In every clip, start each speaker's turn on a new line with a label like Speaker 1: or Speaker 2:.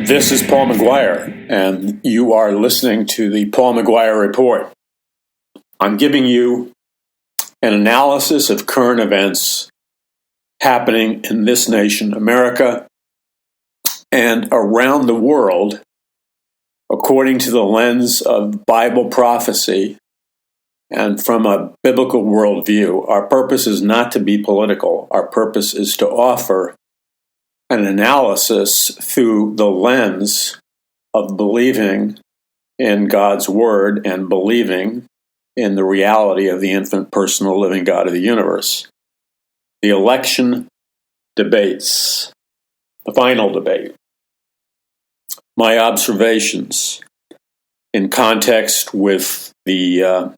Speaker 1: This is Paul McGuire, and you are listening to the Paul McGuire Report. I'm giving you an analysis of current events happening in this nation, America, and around the world, according to the lens of Bible prophecy and from a biblical worldview. Our purpose is not to be political. Our purpose is to offer an analysis through the lens of believing in God's Word and believing in the reality of the infinite, personal, living God of the universe. The election debates, the final debate, my observations in context with the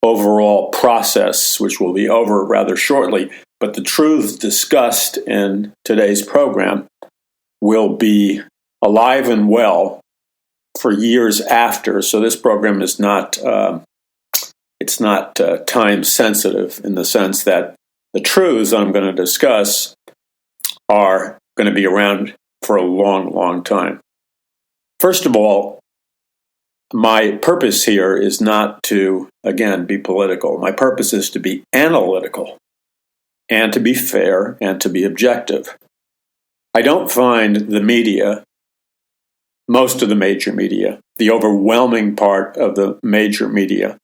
Speaker 1: overall process, which will be over rather shortly, but the truths discussed in today's program will be alive and well for years after. So this program is not time sensitive in the sense that the truths I'm going to discuss are going to be around for a long, long time. First of all, my purpose here is not to, again, be political. My purpose is to be analytical and to be fair and to be objective. I don't find the media, most of the major media, the overwhelming part of the major media,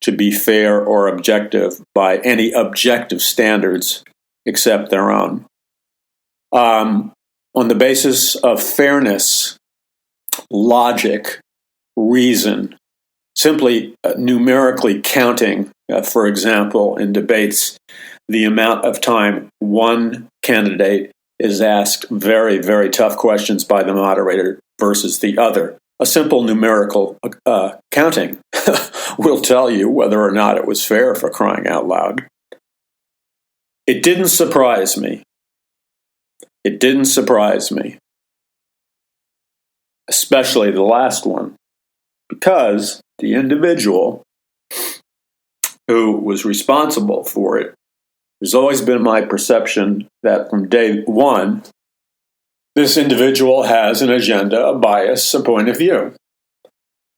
Speaker 1: to be fair or objective by any objective standards except their own. On the basis of fairness, logic, reason, simply numerically counting, for example, in debates, the amount of time one candidate is asked very, very tough questions by the moderator versus the other. A simple numerical counting will tell you whether or not it was fair, for crying out loud. It didn't surprise me. It didn't surprise me, especially the last one, because the individual who was responsible for it, there's always been my perception that from day one, this individual has an agenda, a bias, a point of view,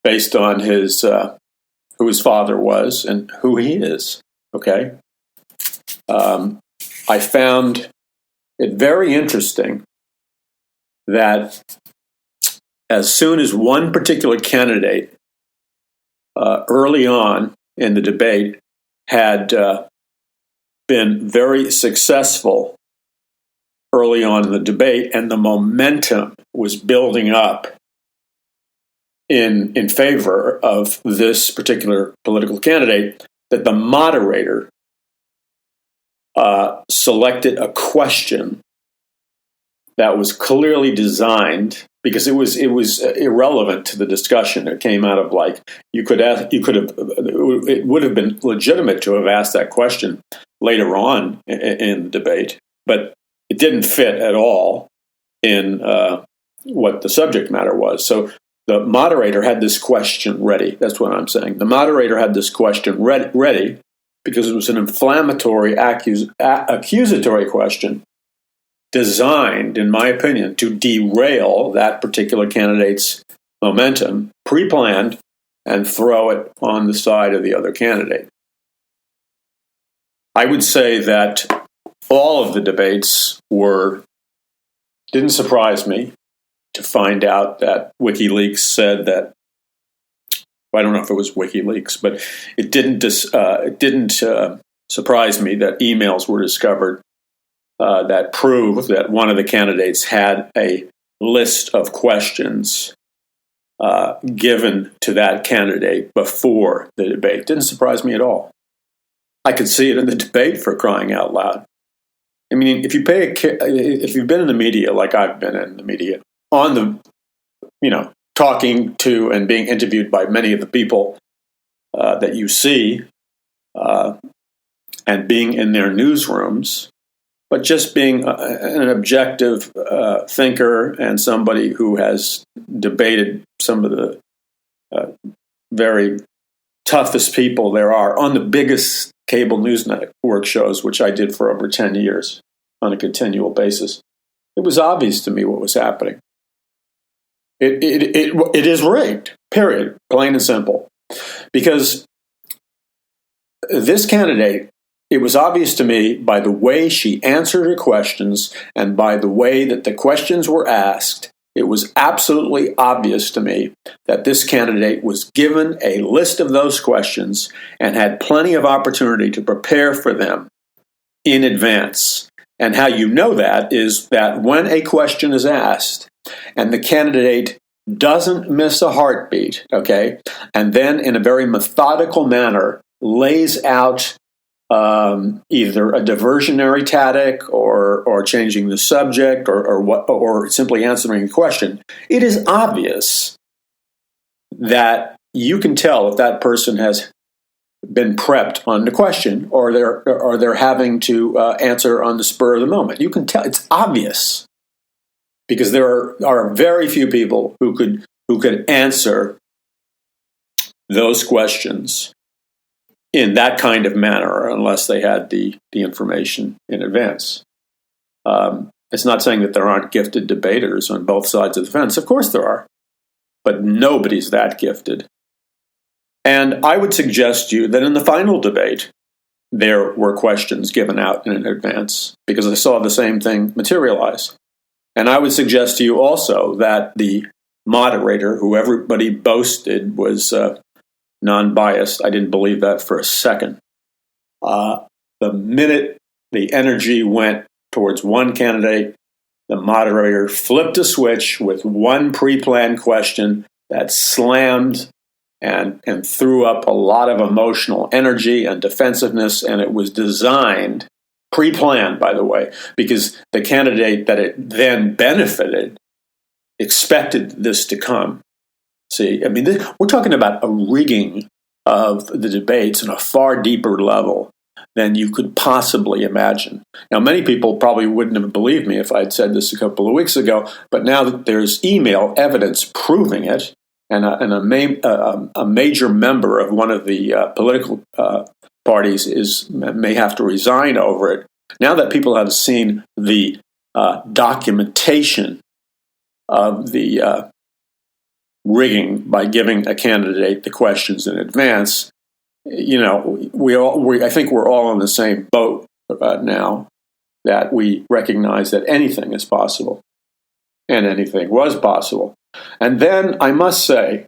Speaker 1: based on his who his father was and who he is. Okay, I found it very interesting that as soon as one particular candidate early on in the debate had been very successful early on in the debate, and the momentum was building up in favor of this particular political candidate, that the moderator selected a question that was clearly designed, because it was irrelevant to the discussion. It came out of it would have been legitimate to have asked that question later on in the debate, but it didn't fit at all in what the subject matter was. So the moderator had this question ready. That's what I'm saying. The moderator had this question ready because it was an inflammatory, accusatory question designed, in my opinion, to derail that particular candidate's momentum, pre-planned, and throw it on the side of the other candidate. I would say that all of the debates didn't surprise me to find out that WikiLeaks said that, I don't know if it was WikiLeaks, but it didn't surprise me that emails were discovered that prove that one of the candidates had a list of questions given to that candidate before the debate. Didn't surprise me at all. I could see it in the debate, for crying out loud. I mean, if you've been in the media like I've been in the media, talking to and being interviewed by many of the people that you see, and being in their newsrooms, but just being an objective thinker and somebody who has debated some of the very toughest people there are on the biggest cable news network shows, which I did for over 10 years on a continual basis. It was obvious to me what was happening. It is rigged, period, plain and simple. Because this candidate, it was obvious to me by the way she answered her questions and by the way that the questions were asked, it was absolutely obvious to me that this candidate was given a list of those questions and had plenty of opportunity to prepare for them in advance. And how you know that is that when a question is asked and the candidate doesn't miss a heartbeat, okay, and then in a very methodical manner lays out either a diversionary tactic or changing the subject or simply answering the question, it is obvious that you can tell if that person has been prepped on the question or they're having to answer on the spur of the moment. You can tell, it's obvious, because there are very few people who could answer those questions in that kind of manner unless they had the information in advance. It's not saying that there aren't gifted debaters on both sides of the fence. Of course there are, but nobody's that gifted. And I would suggest to you that in the final debate, there were questions given out in advance, because I saw the same thing materialize. And I would suggest to you also that the moderator, who everybody boasted was non-biased, I didn't believe that for a second. The minute the energy went towards one candidate, the moderator flipped a switch with one pre-planned question that slammed and threw up a lot of emotional energy and defensiveness, and it was designed, pre-planned, by the way, because the candidate that it then benefited expected this to come. See, I mean, we're talking about a rigging of the debates on a far deeper level than you could possibly imagine. Now, many people probably wouldn't have believed me if I'd said this a couple of weeks ago, but now that there's email evidence proving it, and a major member of one of the political parties may have to resign over it. Now that people have seen the documentation of the rigging by giving a candidate the questions in advance, you know, I think we're all in the same boat now, that we recognize that anything is possible, and anything was possible. And then I must say,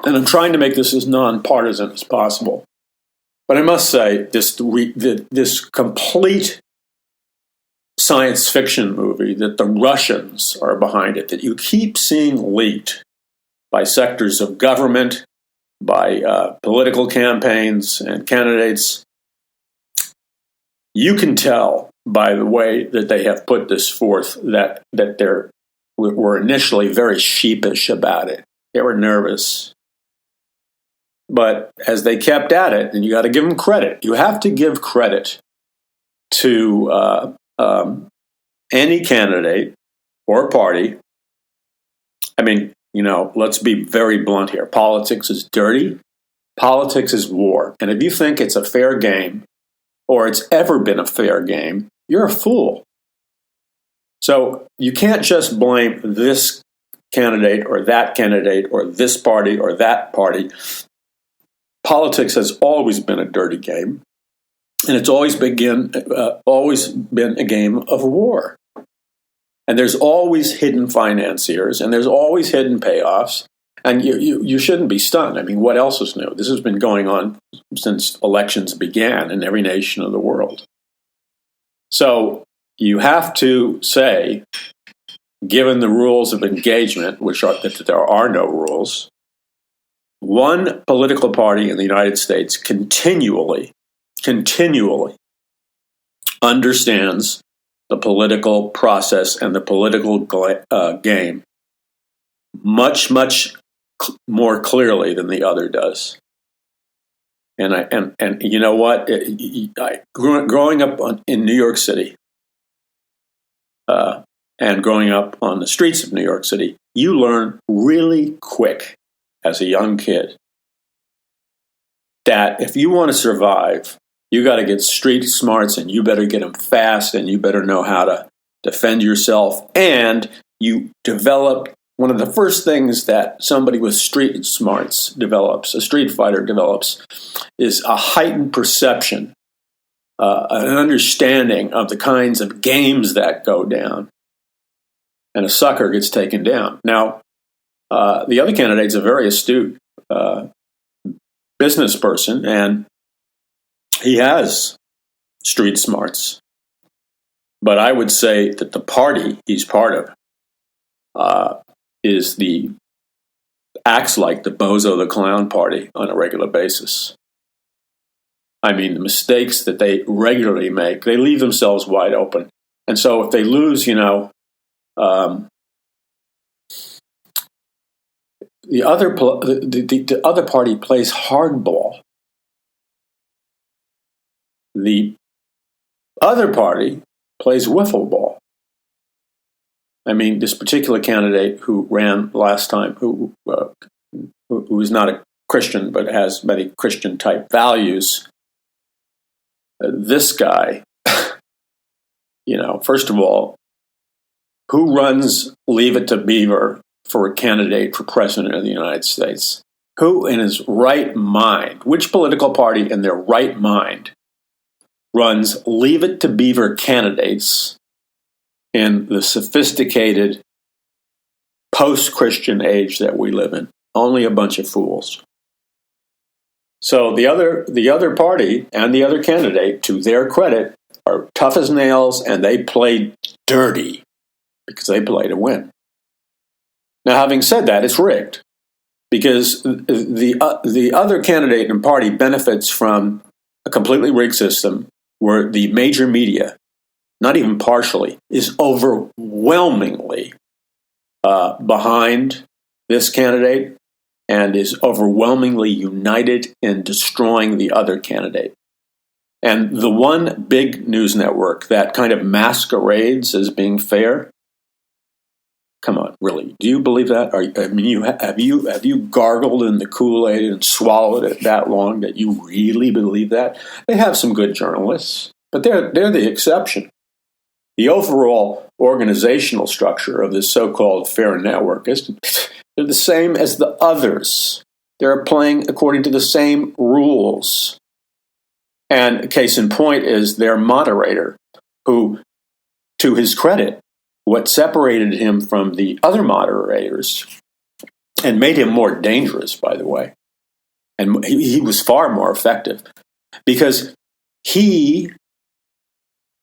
Speaker 1: and I'm trying to make this as nonpartisan as possible, but I must say this complete science fiction movie that the Russians are behind it, that you keep seeing leaked by sectors of government, by political campaigns and candidates, you can tell by the way that they have put this forth that they were initially very sheepish about it. They were nervous. But as they kept at it, and you got to give them credit, you have to give credit to any candidate or party. I mean, you know, let's be very blunt here. Politics is dirty. Politics is war. And if you think it's a fair game, or it's ever been a fair game, you're a fool. So you can't just blame this candidate or this party or that party. Politics has always been a dirty game, and it's always been a game of war. And there's always hidden financiers, and there's always hidden payoffs, and you shouldn't be stunned. I mean, what else is new? This has been going on since elections began in every nation of the world. So you have to say, given the rules of engagement, which are that there are no rules, one political party in the United States continually understands the political process and the political game much more clearly than the other does. And you know what? Growing up in New York City and growing up on the streets of New York City, you learn really quick as a young kid that if you want to survive, you got to get street smarts, and you better get them fast, and you better know how to defend yourself, and you develop one of the first things that somebody with street smarts develops, a street fighter develops, is a heightened perception, an understanding of the kinds of games that go down, and a sucker gets taken down. Now, the other candidate's a very astute business person, and he has street smarts. But I would say that the party he's part of acts like the Bozo the Clown party on a regular basis. I mean, the mistakes that they regularly make, they leave themselves wide open. And so if they lose, the other party plays hardball. The other party plays wiffle ball. I mean, this particular candidate who ran last time, who is not a Christian but has many Christian-type values, this guy, first of all, who runs Leave It to Beaver for a candidate for president of the United States? Who in his right mind, which political party in their right mind runs Leave It to Beaver candidates in the sophisticated post-Christian age that we live in? Only a bunch of fools. So the other party and the other candidate, to their credit, are tough as nails, and they play dirty because they play to win. Now, having said that, it's rigged because the other candidate and party benefits from a completely rigged system where the major media, not even partially, is overwhelmingly behind this candidate and is overwhelmingly united in destroying the other candidate. And the one big news network that kind of masquerades as being fair, come on, really? Do you believe that? Have you gargled in the Kool-Aid and swallowed it that long that you really believe that? They have some good journalists, but they're the exception. The overall organizational structure of this so-called fair network is they're the same as the others. They're playing according to the same rules. And case in point is their moderator, who, to his credit, what separated him from the other moderators and made him more dangerous, by the way, and he was far more effective, because he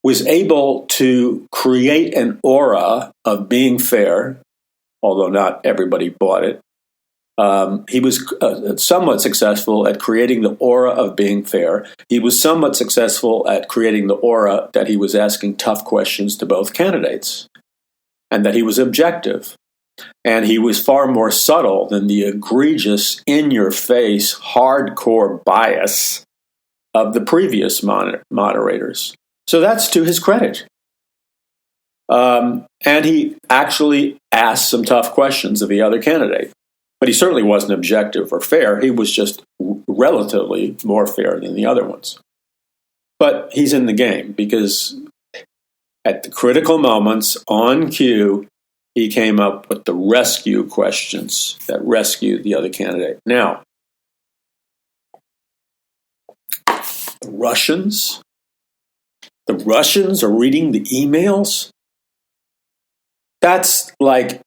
Speaker 1: was able to create an aura of being fair, although not everybody bought it. He was somewhat successful at creating the aura of being fair. He was somewhat successful at creating the aura that he was asking tough questions to both candidates, and that he was objective. And he was far more subtle than the egregious, in-your-face, hardcore bias of the previous moderators. So that's to his credit. And he actually asked some tough questions of the other candidate. But he certainly wasn't objective or fair. He was just relatively more fair than the other ones. But he's in the game because at the critical moments, on cue, he came up with the rescue questions that rescued the other candidate. Now, the Russians are reading the emails? That's like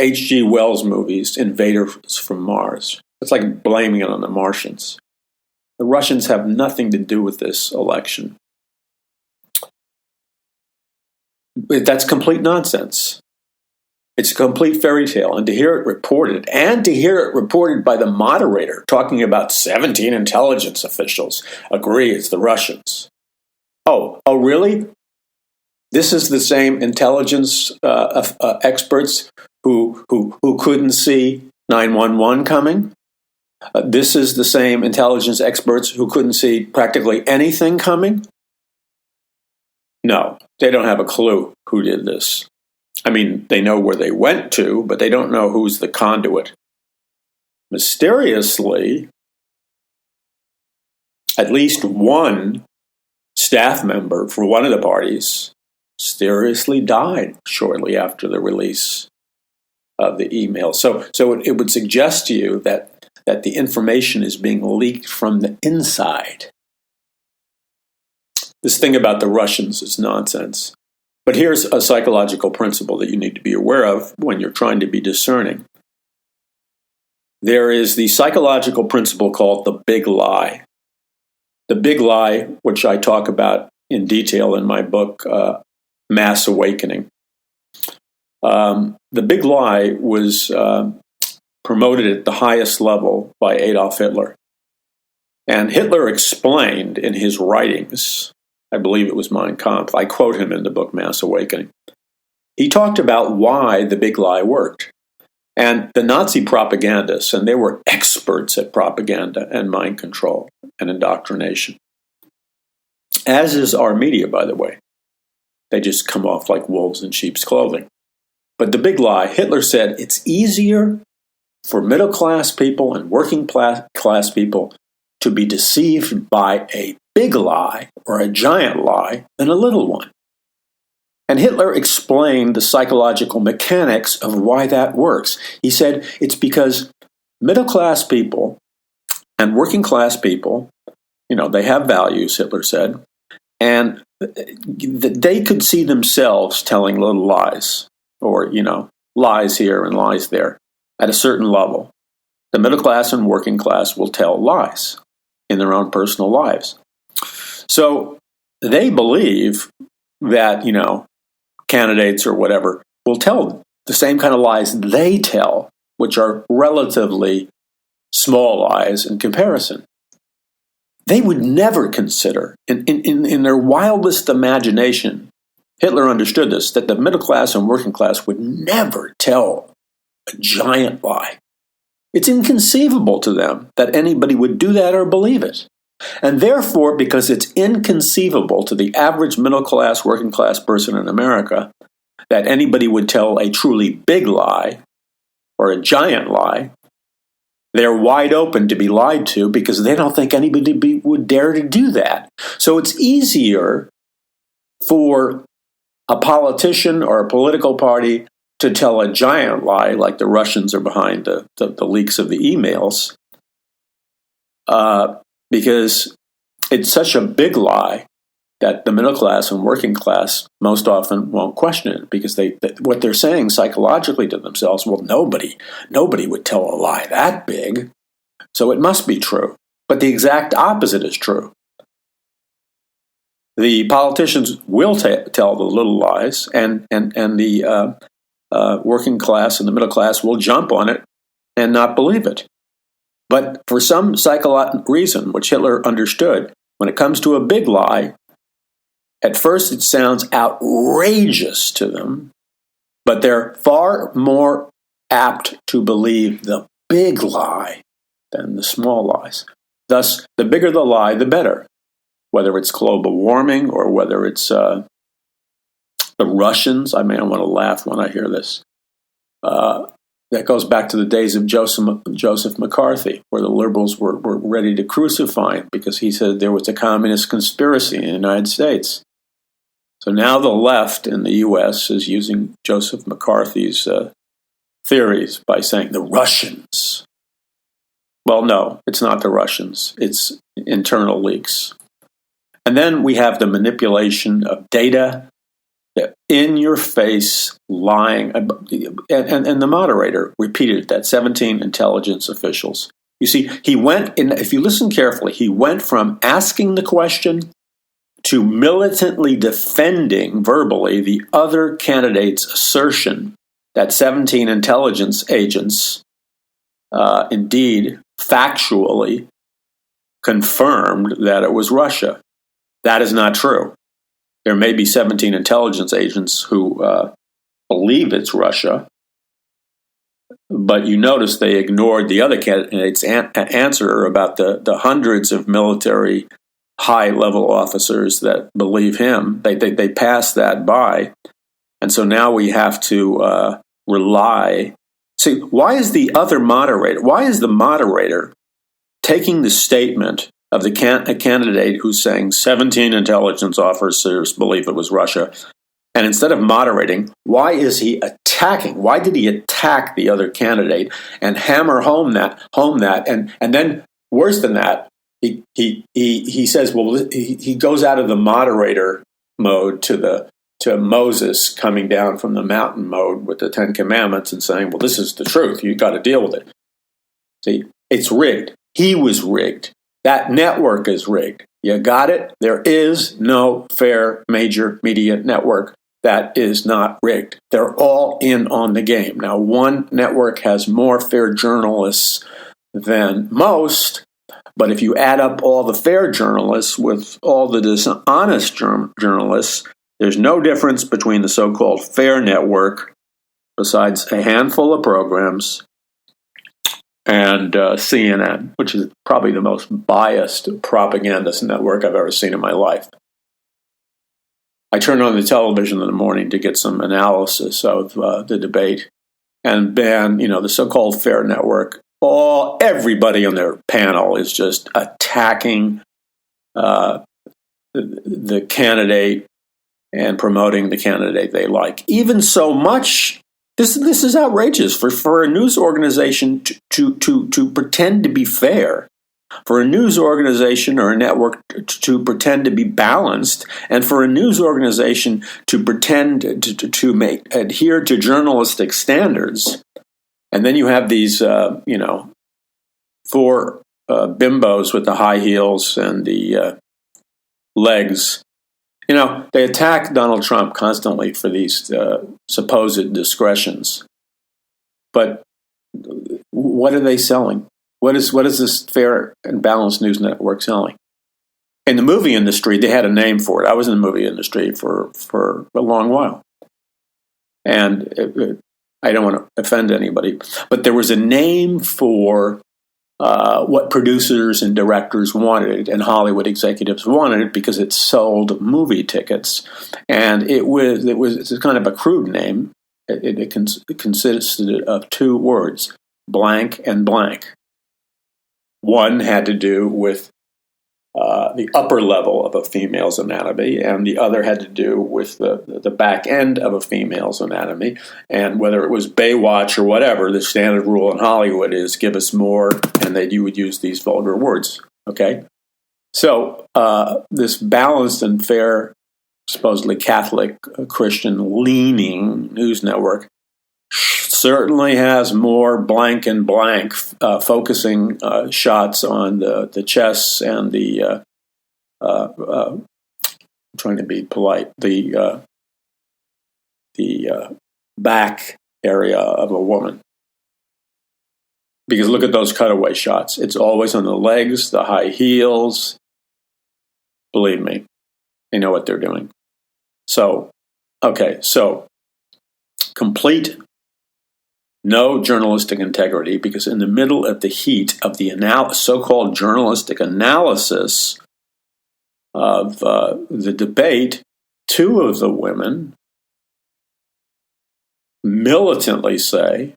Speaker 1: H.G. Wells' movies, Invaders from Mars. It's like blaming it on the Martians. The Russians have nothing to do with this election. That's complete nonsense. It's a complete fairy tale. And to hear it reported by the moderator talking about 17 intelligence officials agree it's the Russians. Oh, really? This is the same intelligence experts who couldn't see 911 coming? This is the same intelligence experts who couldn't see practically anything coming? No, they don't have a clue who did this. I mean, they know where they went to, but they don't know who's the conduit. Mysteriously, at least one staff member for one of the parties mysteriously died shortly after the release of the email. So it would suggest to you that the information is being leaked from the inside. This thing about the Russians is nonsense. But here's a psychological principle that you need to be aware of when you're trying to be discerning. There is the psychological principle called the big lie. The big lie, which I talk about in detail in my book, Mass Awakening. The big lie was promoted at the highest level by Adolf Hitler. And Hitler explained in his writings, I believe it was Mein Kampf, I quote him in the book Mass Awakening. He talked about why the big lie worked. And the Nazi propagandists, and they were experts at propaganda and mind control and indoctrination, as is our media, by the way. They just come off like wolves in sheep's clothing. But the big lie, Hitler said, it's easier for middle-class people and working-class people to be deceived by a big lie or a giant lie than a little one. And Hitler explained the psychological mechanics of why that works. He said it's because middle-class people and working-class people, they have values, Hitler said, and they could see themselves telling little lies, or, lies here and lies there at a certain level. The middle class and working class will tell lies in their own personal lives. So they believe that, candidates or whatever will tell the same kind of lies they tell, which are relatively small lies in comparison. They would never consider, in their wildest imagination, Hitler understood this, that the middle class and working class would never tell a giant lie. It's inconceivable to them that anybody would do that or believe it. And therefore, because it's inconceivable to the average middle class, working class person in America that anybody would tell a truly big lie or a giant lie, they're wide open to be lied to because they don't think anybody would dare to do that. So it's easier for a politician or a political party to tell a giant lie, like the Russians are behind the leaks of the emails, because it's such a big lie that the middle class and working class most often won't question it, because what they're saying psychologically to themselves, well, nobody would tell a lie that big, so it must be true. But the exact opposite is true. The politicians will tell the little lies, and the working class and the middle class will jump on it and not believe it. But for some psychological reason, which Hitler understood, when it comes to a big lie, at first it sounds outrageous to them, but they're far more apt to believe the big lie than the small lies. Thus, the bigger the lie, the better. Whether it's global warming or whether it's the Russians, I want to laugh when I hear this. That goes back to the days of Joseph McCarthy, where the liberals were ready to crucify him because he said there was a communist conspiracy in the United States. So now the left in the U.S. is using Joseph McCarthy's theories by saying the Russians. Well, no, it's not the Russians. It's internal leaks. And then we have the manipulation of data, the in-your-face lying. And the moderator repeated that, 17 intelligence officials. You see, he went, if you listen carefully, he went from asking the question to militantly defending verbally the other candidate's assertion that 17 intelligence agents indeed factually confirmed that it was Russia. That is not true. There may be 17 intelligence agents who believe it's Russia, but you notice they ignored the other candidate's answer about the hundreds of military high-level officers that believe him. They passed that by, and so now we have to rely. See, why is the moderator taking the statement of a candidate who's saying 17 intelligence officers believe it was Russia, And instead of moderating, why is he attacking? Why did he attack the other candidate and hammer home that and then worse than that, he says, well, he goes out of the moderator mode to Moses coming down from the mountain mode with the Ten Commandments and saying, well, this is the truth. You've got to deal with it. See, it's rigged. He was rigged. That network is rigged. You got it? There is no fair major media network that is not rigged. They're all in on the game. Now, one network has more fair journalists than most, but if you add up all the fair journalists with all the dishonest journalists, there's no difference between the so-called fair network, besides a handful of programs, and CNN, which is probably the most biased propagandist network I've ever seen in my life. I turn on the television in the morning to get some analysis of the debate, and then, the so-called fair network, everybody on their panel is just attacking the candidate and promoting the candidate they like. Even so much, this is outrageous for a news organization to pretend to be fair, for a news organization or a network to pretend to be balanced, and for a news organization to pretend to adhere to journalistic standards. And then you have these, four bimbos with the high heels and the legs. They attack Donald Trump constantly for these supposed discretions. But what are they selling? What is this fair and balanced news network selling? In the movie industry, they had a name for it. I was in the movie industry for a long while. And I don't want to offend anybody, but there was a name for what producers and directors wanted and Hollywood executives wanted, because it sold movie tickets. And it's kind of a crude name. It consisted of two words, blank and blank. One had to do with the upper level of a female's anatomy, and the other had to do with the back end of a female's anatomy. And whether it was Baywatch or whatever, the standard rule in Hollywood is give us more, and that you would use these vulgar words. Okay? So this balanced and fair, supposedly Catholic, Christian-leaning news network certainly has more blank and blank, focusing shots on the chests and the I'm trying to be polite, the back area of a woman. Because look at those cutaway shots. It's always on the legs, the high heels. Believe me, they know what they're doing. So complete no journalistic integrity, because in the middle of the heat of the so-called journalistic analysis of the debate, two of the women militantly say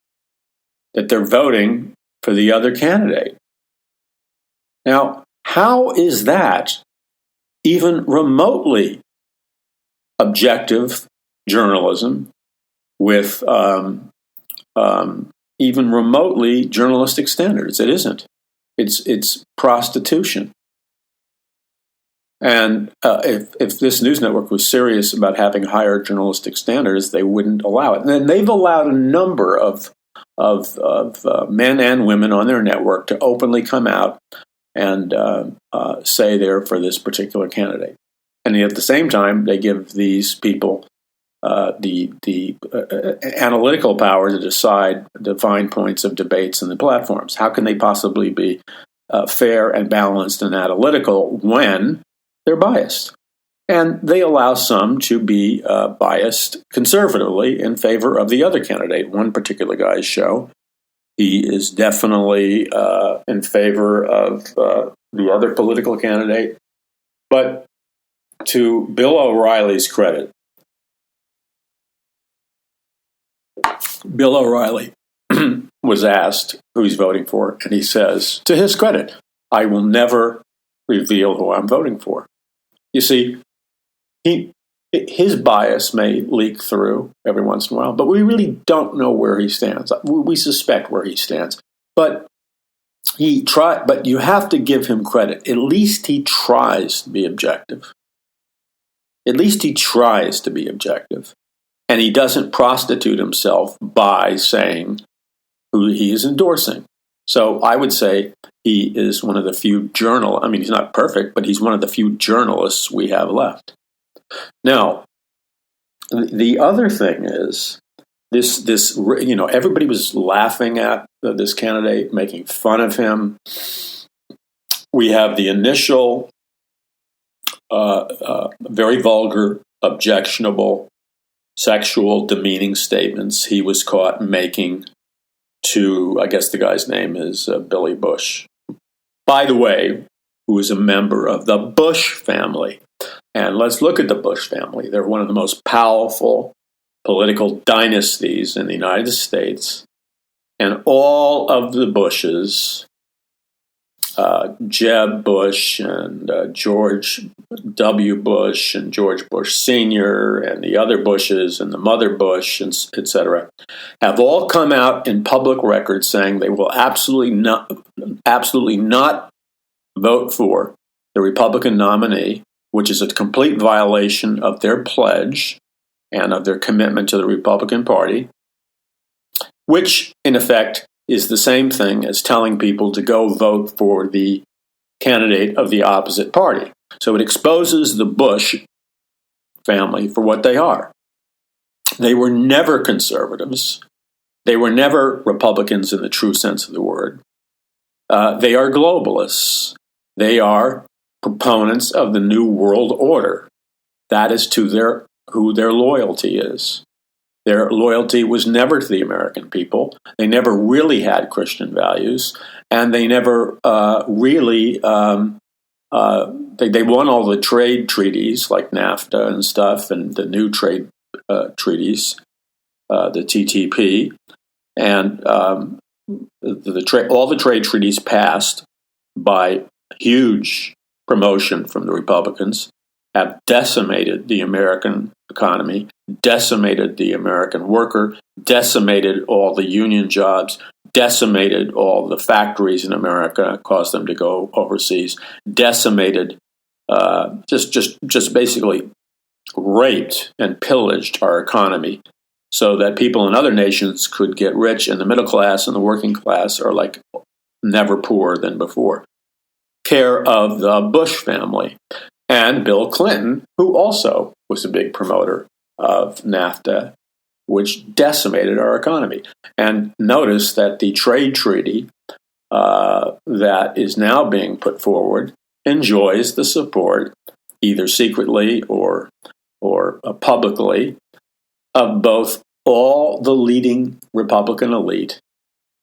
Speaker 1: that they're voting for the other candidate. Now, how is that even remotely objective journalism with even remotely journalistic standards? It isn't. It's prostitution. And if this news network was serious about having higher journalistic standards, they wouldn't allow it. And they've allowed a number of men and women on their network to openly come out and say they're for this particular candidate. And at the same time, they give these people the analytical power to decide the fine points of debates and the platforms. How can they possibly be fair and balanced and analytical when they're biased? And they allow some to be biased conservatively in favor of the other candidate. One particular guy's show, he is definitely in favor of the other political candidate. But to Bill O'Reilly's credit, Bill O'Reilly was asked who he's voting for, and he says, to his credit, I will never reveal who I'm voting for. You see, he his bias may leak through every once in a while, but we really don't know where he stands. We suspect where he stands, but But you have to give him credit. At least he tries to be objective. At least he tries to be objective, and he doesn't prostitute himself by saying who he is endorsing. So I would say he is one of the few he's not perfect, but he's one of the few journalists we have left. Now, the other thing is this everybody was laughing at this candidate, making fun of him. We have the initial very vulgar, objectionable, sexual, demeaning statements he was caught making to, I guess the guy's name is Billy Bush, by the way, who is a member of the Bush family. And let's look at the Bush family. They're one of the most powerful political dynasties in the United States. And all of the Bushes, Jeb Bush and George W. Bush and George Bush Sr. and the other Bushes and the mother Bush, and etc., have all come out in public records saying they will absolutely not vote for the Republican nominee, which is a complete violation of their pledge and of their commitment to the Republican Party, which, in effect, is the same thing as telling people to go vote for the candidate of the opposite party. So it exposes the Bush family for what they are. They were never conservatives. They were never Republicans in the true sense of the word. They are globalists. They are proponents of the New World Order. That is who their loyalty is. Their loyalty was never to the American people. They never really had Christian values, and they never really they won all the trade treaties like NAFTA and stuff, and the new trade treaties, the TTP, and all the trade treaties passed by huge promotion from the Republicans have decimated the American economy, decimated the American worker, decimated all the union jobs, decimated all the factories in America, caused them to go overseas, decimated, just basically raped and pillaged our economy so that people in other nations could get rich, and the middle class and the working class are like never poorer than before. Care of the Bush family. And Bill Clinton, who also was a big promoter of NAFTA, which decimated our economy. And notice that the trade treaty that is now being put forward enjoys the support, either secretly or publicly, of both all the leading Republican elite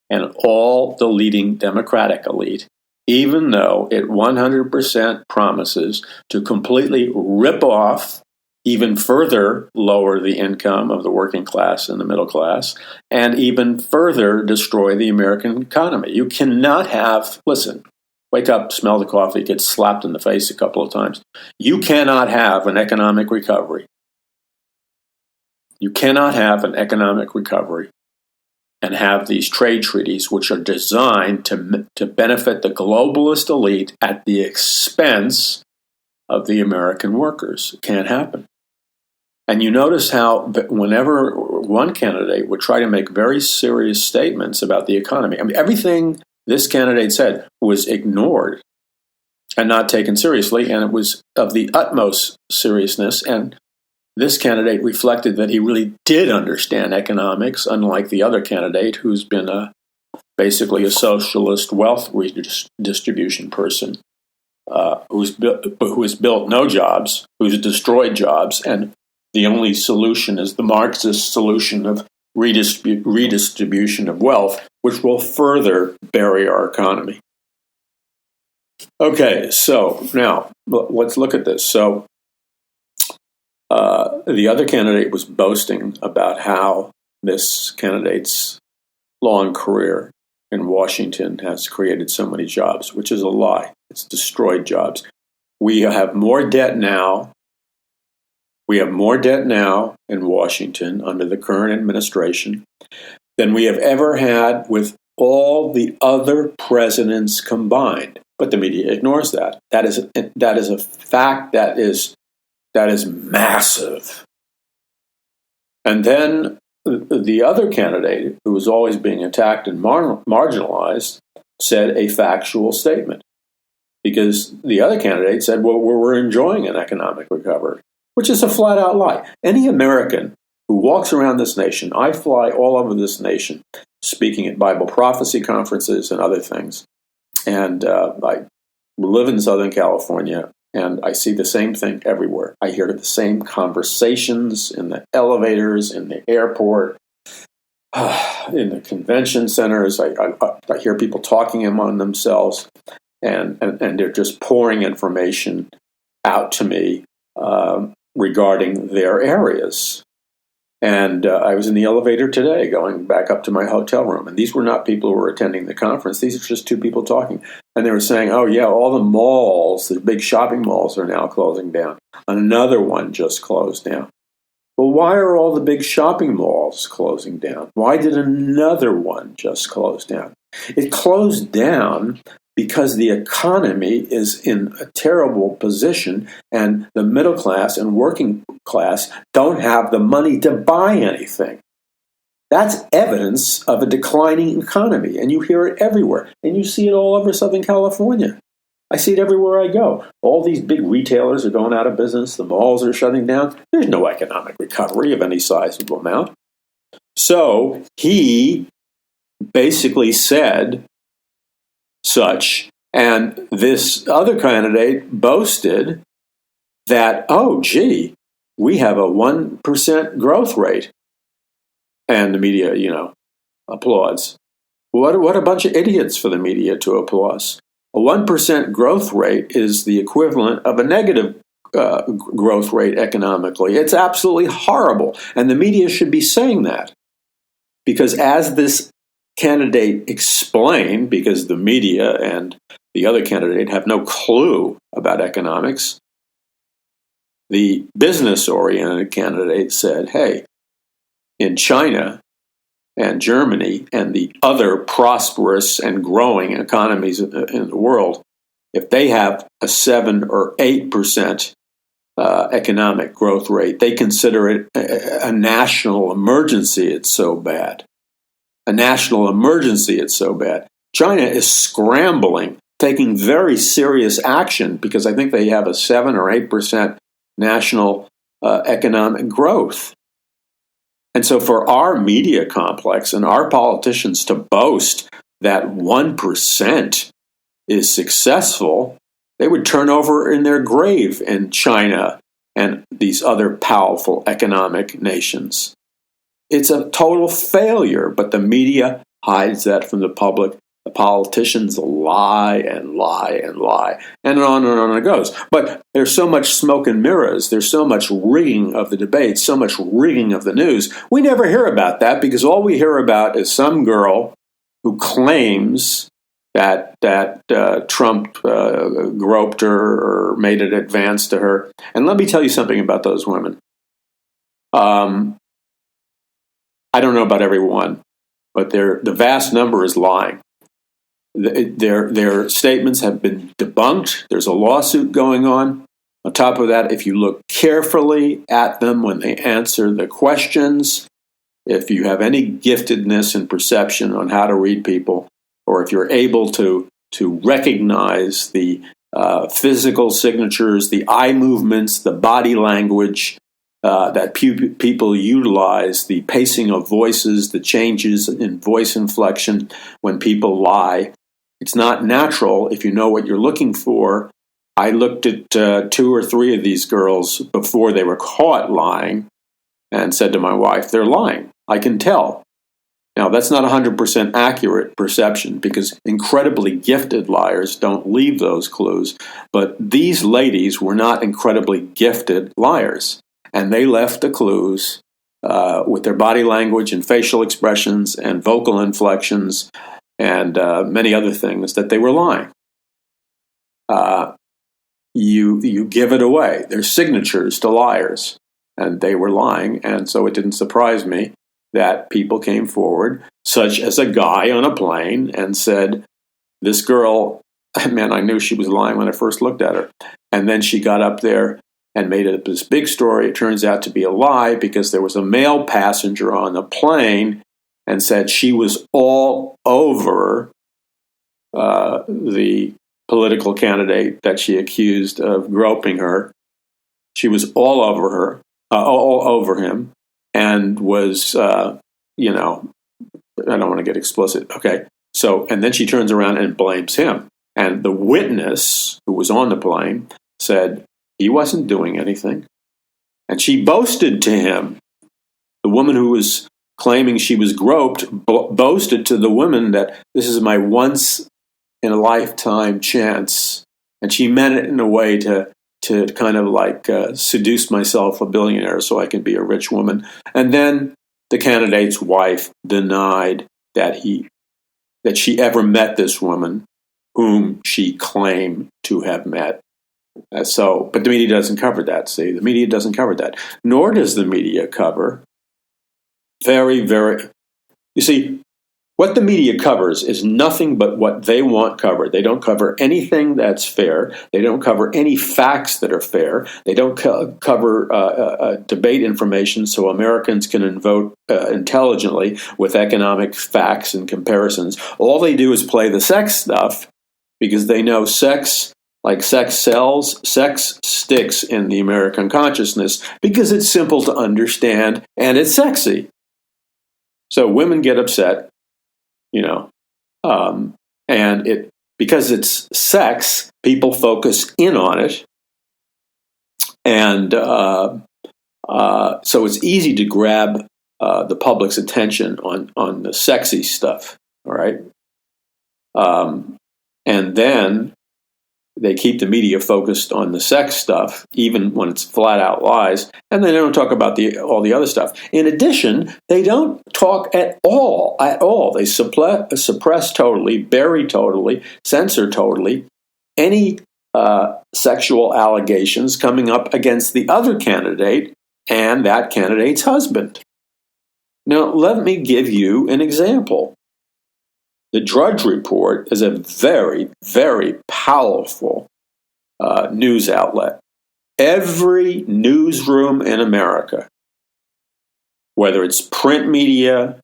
Speaker 1: and all the leading Democratic elite, even though it 100% promises to completely rip off, even further lower the income of the working class and the middle class, and even further destroy the American economy. You cannot have, listen, wake up, smell the coffee, get slapped in the face a couple of times. You cannot have an economic recovery. You cannot have an economic recovery and have these trade treaties which are designed to benefit the globalist elite at the expense of the American workers. It can't happen. And you notice how whenever one candidate would try to make very serious statements about the economy, I mean, everything this candidate said was ignored and not taken seriously, and it was of the utmost seriousness, and this candidate reflected that he really did understand economics, unlike the other candidate who's been basically a socialist wealth redistribution person who has built no jobs, who's destroyed jobs, and the only solution is the Marxist solution of redistribution of wealth, which will further bury our economy. Okay, so now let's look at this. So the other candidate was boasting about how this candidate's long career in Washington has created so many jobs, which is a lie. It's destroyed jobs. We have more debt now We have more debt now in Washington under the current administration than we have ever had with all the other presidents combined. But the media ignores that. That is a fact that is massive. And then the other candidate, who was always being attacked and marginalized, said a factual statement. Because the other candidate said, well, we're enjoying an economic recovery, which is a flat-out lie. Any American who walks around this nation, I fly all over this nation, speaking at Bible prophecy conferences and other things. And I live in Southern California, and I see the same thing everywhere. I hear the same conversations in the elevators, in the airport, in the convention centers. I hear people talking among themselves, and they're just pouring information out to me regarding their areas. And I was in the elevator today going back up to my hotel room. And these were not people who were attending the conference. These are just two people talking. And they were saying, oh, yeah, all the malls, the big shopping malls are now closing down. Another one just closed down. Well, why are all the big shopping malls closing down? Why did another one just close down? It closed down because the economy is in a terrible position and the middle class and working class don't have the money to buy anything. That's evidence of a declining economy, and you hear it everywhere, and you see it all over Southern California. I see it everywhere I go. All these big retailers are going out of business. The malls are shutting down. There's no economic recovery of any sizable amount. So he basically said such, and this other candidate boasted that, oh, gee, we have a 1% growth rate. And the media, applauds. What a bunch of idiots for the media to applaud. A 1% growth rate is the equivalent of a negative growth rate economically. It's absolutely horrible. And the media should be saying that. Because as this candidate explained, because the media and the other candidate have no clue about economics, the business-oriented candidate said, hey, in China and Germany and the other prosperous and growing economies in the world, if they have a 7 or 8% economic growth rate, they consider it a national emergency. It's so bad. A national emergency. It's so bad. China is scrambling, taking very serious action because I think they have a 7 or 8% national economic growth. And so for our media complex and our politicians to boast that 1% is successful, they would turn over in their grave in China and these other powerful economic nations. It's a total failure, but the media hides that from the public. The politicians lie and lie and lie, and on it goes. But there's so much smoke and mirrors. There's so much rigging of the debates, so much rigging of the news. We never hear about that because all we hear about is some girl who claims that Trump groped her or made an advance to her. And let me tell you something about those women. I don't know about everyone, but the vast number is lying. Their statements have been debunked. There's a lawsuit going on. On top of that, if you look carefully at them when they answer the questions, if you have any giftedness and perception on how to read people, or if you're able to recognize the physical signatures, the eye movements, the body language that people utilize, the pacing of voices, the changes in voice inflection when people lie, it's not natural if you know what you're looking for. I looked at 2 or 3 of these girls before they were caught lying and said to my wife, they're lying. I can tell. Now, that's not 100% accurate perception because incredibly gifted liars don't leave those clues. But these ladies were not incredibly gifted liars. And they left the clues with their body language and facial expressions and vocal inflections and many other things that they were lying. You give it away. They're signatures to liars. and they were lying. And so it didn't surprise me that people came forward, such as a guy on a plane, and said, this girl, man, I knew she was lying when I first looked at her. And then she got up there and made it this big story. It turns out to be a lie because there was a male passenger on the plane and said she was all over the political candidate that she accused of groping her. She was all over him, and was, I don't want to get explicit. Okay. So, and then she turns around and blames him. And the witness who was on the plane said he wasn't doing anything. And she boasted to him. The woman who was claiming she was groped boasted to the woman that this is my once in a lifetime chance. And she meant it in a way to kind of like seduce myself, a billionaire, so I can be a rich woman. And then the candidate's wife denied that she ever met this woman whom she claimed to have met. But the media doesn't cover that. See, the media doesn't cover that. Nor does the media cover very, very. You see, what the media covers is nothing but what they want covered. They don't cover anything that's fair. They don't cover any facts that are fair. They don't cover debate information so Americans can vote intelligently with economic facts and comparisons. All they do is play the sex stuff because they know sex, like sex sells, sex sticks in the American consciousness because it's simple to understand and it's sexy. So women get upset. And because it's sex, people focus in on it, and so it's easy to grab the public's attention on the sexy stuff. All right, and then they keep the media focused on the sex stuff, even when it's flat out lies, and then they don't talk about all the other stuff. In addition, they don't talk at all. They suppress totally, bury totally, censor totally any sexual allegations coming up against the other candidate and that candidate's husband. Now, let me give you an example. The Drudge Report is a very, very powerful news outlet. Every newsroom in America, whether it's print media,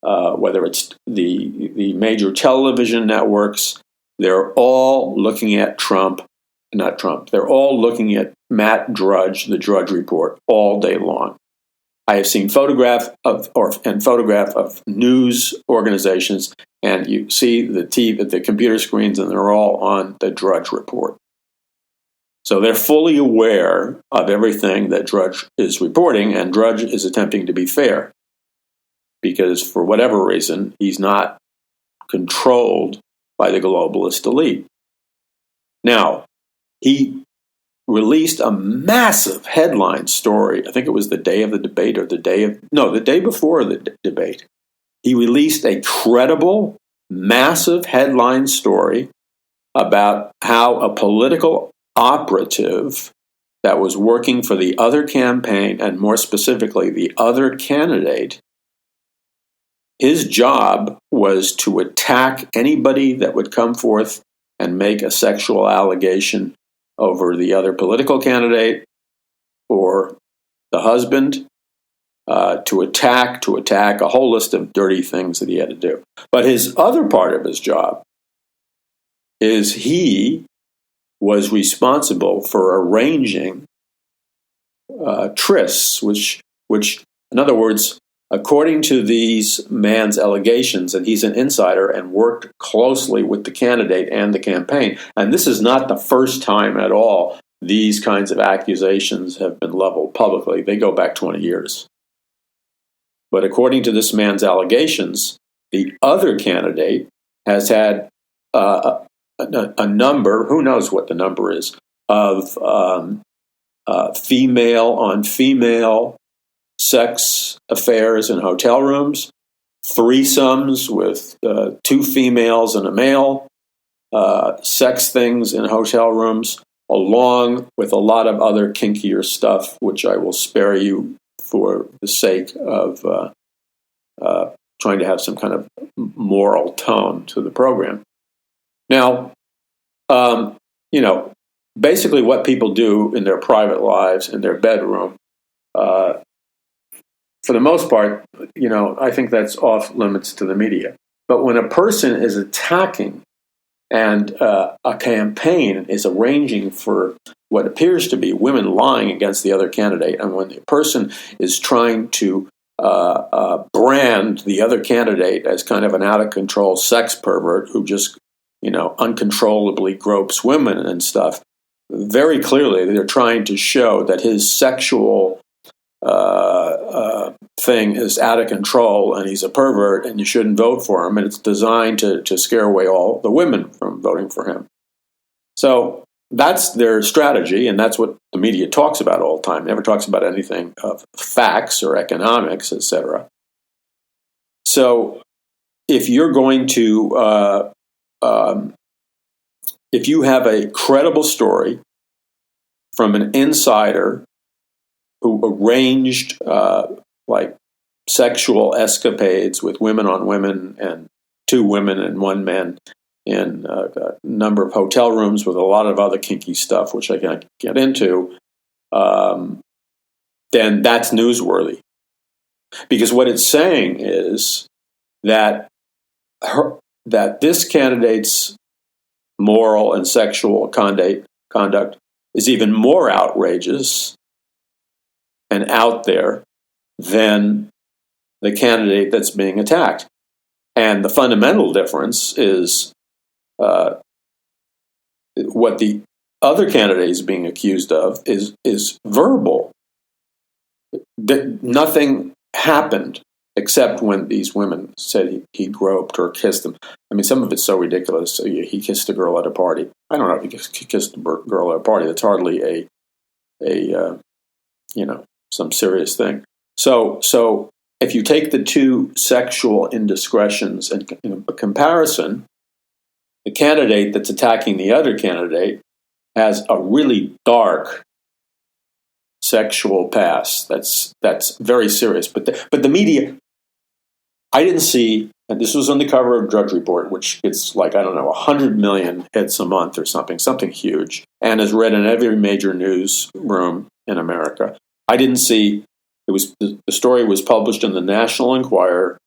Speaker 1: whether it's the major television networks, they're all looking at they're all looking at Matt Drudge, the Drudge Report, all day long. I have seen photograph of news organizations, and you see the computer screens, and they're all on the Drudge Report. So they're fully aware of everything that Drudge is reporting, and Drudge is attempting to be fair because, for whatever reason, he's not controlled by the globalist elite. Now, he released a massive headline story. I think it was the day of the debate or the day before the debate. He released a credible, massive headline story about how a political operative that was working for the other campaign, and more specifically the other candidate, his job was to attack anybody that would come forth and make a sexual allegation over the other political candidate or the husband, to attack a whole list of dirty things that he had to do. But his other part of his job is he was responsible for arranging trysts, which, in other words, according to these man's allegations, and he's an insider and worked closely with the candidate and the campaign, and this is not the first time at all these kinds of accusations have been leveled publicly. They go back 20 years. But according to this man's allegations, the other candidate has had a number, who knows what the number is, of female on female sex affairs in hotel rooms, threesomes with two females and a male, sex things in hotel rooms, along with a lot of other kinkier stuff, which I will spare you for the sake of trying to have some kind of moral tone to the program. Now, basically what people do in their private lives, in their bedroom, for the most part, I think that's off limits to the media. But when a person is attacking and a campaign is arranging for what appears to be women lying against the other candidate, and when the person is trying to brand the other candidate as kind of an out-of-control sex pervert who just, uncontrollably gropes women and stuff, very clearly they're trying to show that his sexual thing is out of control and he's a pervert and you shouldn't vote for him, and it's designed to scare away all the women from voting for him. So that's their strategy, and that's what the media talks about all the time. It never talks about anything of facts or economics, etc. So if you're going to, if you have a credible story from an insider who arranged sexual escapades with women on women and 2 women and 1 man in a number of hotel rooms with a lot of other kinky stuff, which I can't get into, then that's newsworthy. Because what it's saying is that this candidate's moral and sexual conduct is even more outrageous and out there than the candidate that's being attacked. And the fundamental difference is what the other candidate is being accused of is verbal. Nothing happened except when these women said he groped or kissed them. I mean, some of it's so ridiculous. He kissed a girl at a party. I don't know if he kissed a girl at a party. That's hardly some serious thing. So if you take the 2 sexual indiscretions and in comparison, the candidate that's attacking the other candidate has a really dark sexual past. That's very serious. But the media, I didn't see, and this was on the cover of Drudge Report, which gets 100 million hits a month or something huge, and is read in every major newsroom in America. I didn't see, the story was published in the National Enquirer.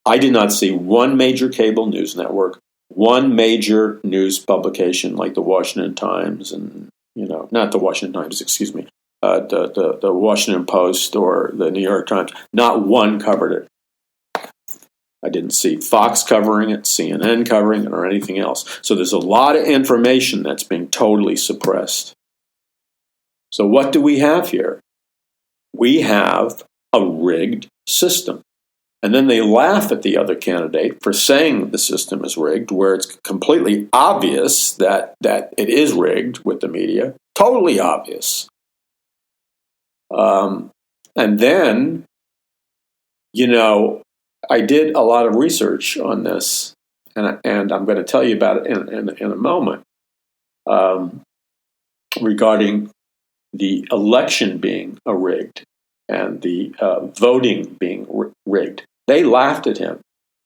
Speaker 1: I did not see one major cable news network, one major news publication like the Washington Times and, not the Washington Times, excuse me, the Washington Post or the New York Times. Not one covered it. I didn't see Fox covering it, CNN covering it, or anything else. So there's a lot of information that's being totally suppressed. So what do we have here? We have a rigged system. And then they laugh at the other candidate for saying the system is rigged, where it's completely obvious that it is rigged with the media. Totally obvious. And then, I did a lot of research on this, and I'm going to tell you about it in a moment, regarding the election being rigged and the voting being rigged. They laughed at him.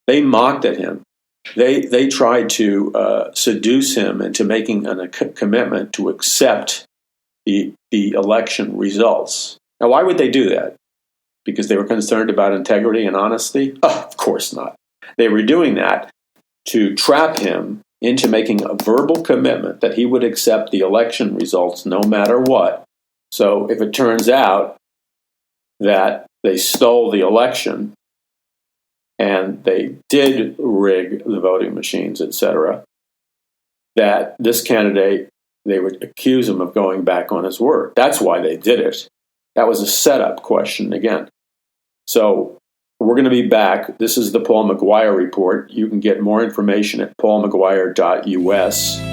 Speaker 1: They mocked at him. They tried to seduce him into making a commitment to accept the election results. Now, why would they do that? Because they were concerned about integrity and honesty? Oh, of course not. They were doing that to trap him into making a verbal commitment that he would accept the election results no matter what. So if it turns out that they stole the election and they did rig the voting machines, etc., that this candidate, they would accuse him of going back on his word. That's why they did it. That was a setup question again. So we're going to be back. This is the Paul McGuire Report. You can get more information at paulmcguire.us.